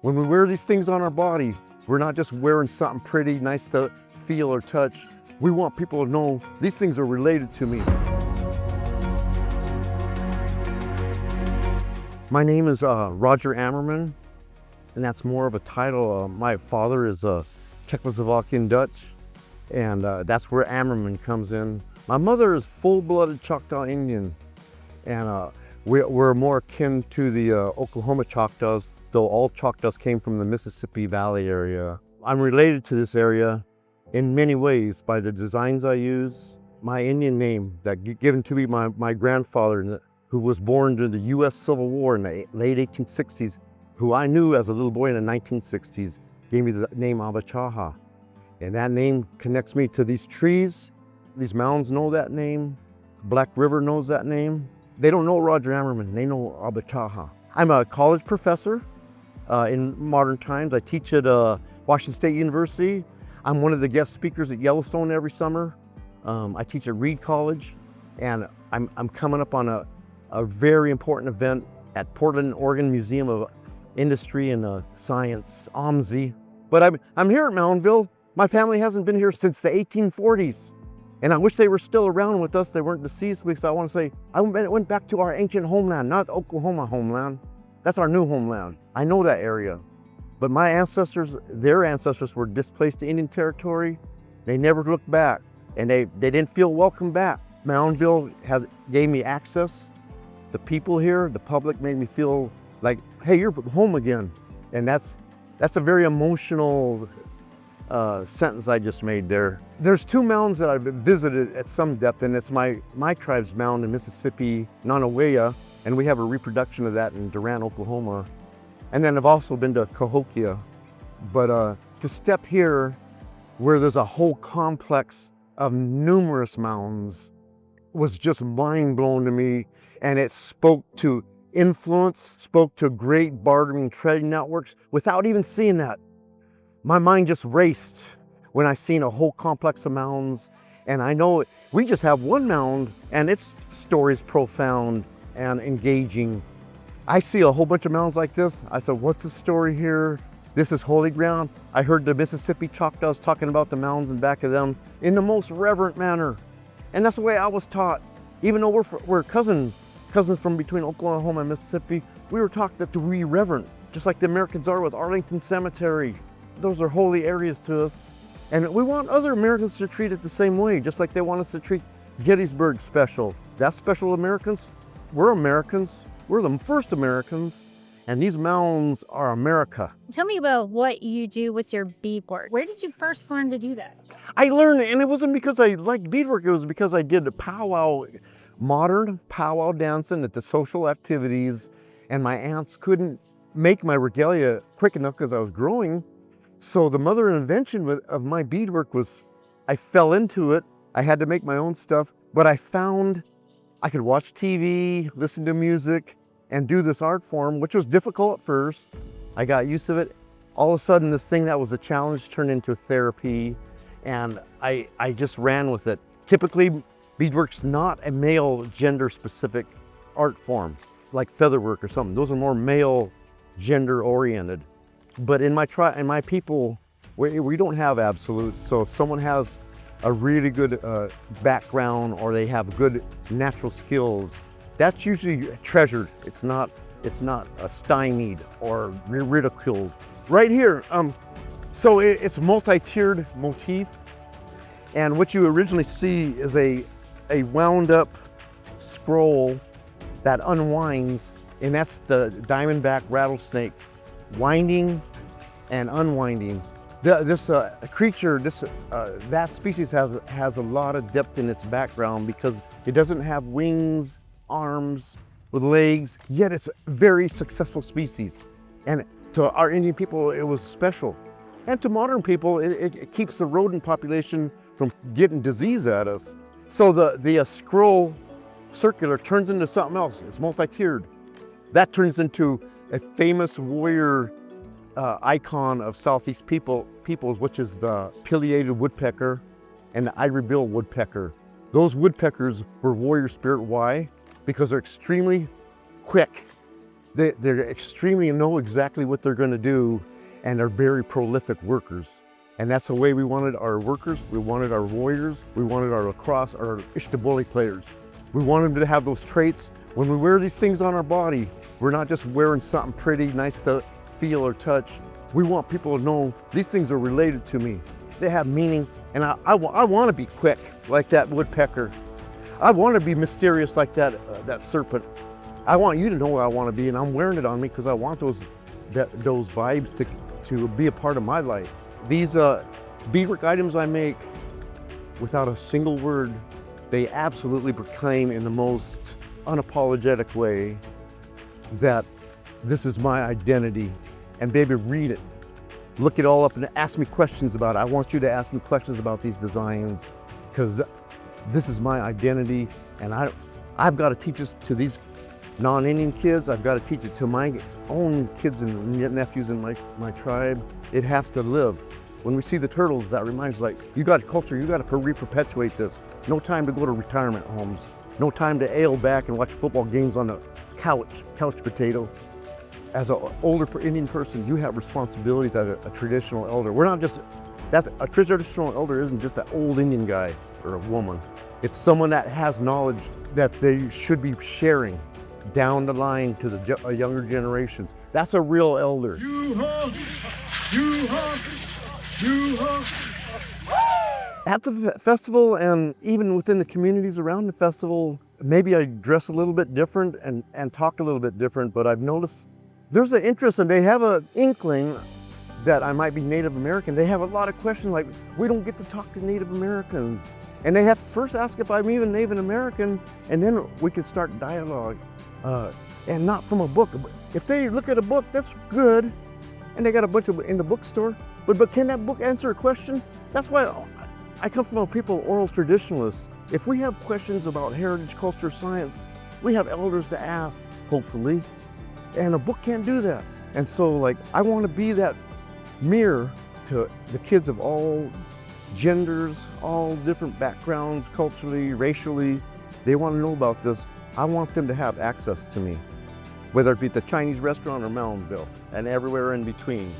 When we wear these things on our body, we're not just wearing something pretty, nice to feel or touch. We want people to know these things are related to me. My name is Roger Amerman, and that's more of a title. My father is Czechoslovakian Dutch, and that's where Amerman comes in. My mother is full-blooded Choctaw Indian, and we're more akin to the Oklahoma Choctaws, though all Choctaws came from the Mississippi Valley area. I'm related to this area in many ways by the designs I use. My Indian name that given to me by my grandfather, who was born during the U.S. Civil War in the late 1860s, who I knew as a little boy in the 1960s, gave me the name Abachaha. And that name connects me to these trees. These mounds know that name. Black River knows that name. They don't know Roger Amerman, they know Abachaha. I'm a college professor in modern times. I teach at Washington State University. I'm one of the guest speakers at Yellowstone every summer. I teach at Reed College, and I'm coming up on a very important event at Portland, Oregon Museum of Industry and Science, OMSI. But I'm here at Moundville. My family hasn't been here since the 1840s. And I wish they were still around with us. They weren't deceased, because I want to say, I went back to our ancient homeland, not Oklahoma homeland. That's our new homeland. I know that area. But my ancestors, their ancestors were displaced to Indian territory. They never looked back, and they didn't feel welcome back. Moundville gave me access. The people here, the public made me feel like, hey, you're home again. And that's a very emotional sentence I just made there. There's two mounds that I've visited at some depth, and it's my tribe's mound in Mississippi, Nonawea, and we have a reproduction of that in Durant, Oklahoma. And then I've also been to Cahokia. But to step here, where there's a whole complex of numerous mounds, was just mind-blowing to me. And it spoke to influence, spoke to great bartering and trading networks without even seeing that. My mind just raced when I seen a whole complex of mounds. And I know we just have one mound, and its story is profound and engaging. I see a whole bunch of mounds like this. I said, what's the story here? This is holy ground. I heard the Mississippi Choctaws talking about the mounds in back of them in the most reverent manner. And that's the way I was taught. Even though we're cousins from between Oklahoma and Mississippi, we were taught that to be reverent, just like the Americans are with Arlington Cemetery. Those are holy areas to us. And we want other Americans to treat it the same way, just like they want us to treat Gettysburg special. That's special Americans. We're Americans. We're the first Americans. And these mounds are America. Tell me about what you do with your beadwork. Where did you first learn to do that? I learned, and it wasn't because I liked beadwork, it was because I did modern powwow dancing at the social activities, and my aunts couldn't make my regalia quick enough because I was growing. So the mother invention of my beadwork was, I fell into it. I had to make my own stuff, but I found I could watch TV, listen to music, and do this art form, which was difficult at first. I got used to it. All of a sudden, this thing that was a challenge turned into therapy, and I just ran with it. Typically, beadwork's not a male gender-specific art form, like featherwork or something. Those are more male gender-oriented. But in my people, we don't have absolutes. So if someone has a really good background, or they have good natural skills, that's usually treasured. It's not stymied or ridiculed. Right here, so it's multi-tiered motif, and what you originally see is a wound up scroll that unwinds, and that's the diamondback rattlesnake, winding and unwinding. This creature, that species has a lot of depth in its background because it doesn't have wings, arms with legs, yet it's a very successful species. And to our Indian people, it was special. And to modern people, it keeps the rodent population from getting disease at us. So the scroll circular turns into something else. It's multi-tiered. That turns into a famous warrior icon of Southeast peoples, which is the pileated woodpecker and the ivory-billed woodpecker. Those woodpeckers were warrior spirit. Why? Because they're extremely quick. They're extremely know exactly what they're going to do, and they're very prolific workers. And that's the way we wanted our workers, we wanted our warriors, we wanted our lacrosse, our Ishtaboli players. We wanted them to have those traits. When we wear these things on our body, we're not just wearing something pretty, nice to feel or touch. We want people to know these things are related to me. They have meaning, and I want to be quick like that woodpecker. I want to be mysterious like that serpent. I want you to know where I want to be, and I'm wearing it on me because I want those vibes to be a part of my life. These beadwork items I make, without a single word, they absolutely proclaim in the most unapologetic way that this is my identity. And baby, read it. Look it all up and ask me questions about it. I want you to ask me questions about these designs because this is my identity, and I've got to teach this to these non-Indian kids. I've got to teach it to my own kids and nephews in my tribe. It has to live. When we see the turtles, that reminds, like, you got culture, you got to re-perpetuate this. No time to go to retirement homes. No time to ail back and watch football games on the couch potato. As an older Indian person, you have responsibilities as a traditional elder. We're not just, a traditional elder isn't just an old Indian guy or a woman. It's someone that has knowledge that they should be sharing down the line to the younger generations. That's a real elder. At the festival, and even within the communities around the festival, maybe I dress a little bit different and talk a little bit different, but I've noticed there's an interest, and they have an inkling that I might be Native American. They have a lot of questions like, we don't get to talk to Native Americans. And they have to first ask if I'm even Native American, and then we can start dialogue. And not from a book. If they look at a book, that's good, and they got a bunch of in the bookstore, but can that book answer a question? That's why I come from a people, oral traditionalists. If we have questions about heritage, culture, science, we have elders to ask, hopefully, and a book can't do that. And so, like, I want to be that mirror to the kids of all genders, all different backgrounds, culturally, racially. They want to know about this. I want them to have access to me, whether it be at the Chinese restaurant or Moundville and everywhere in between.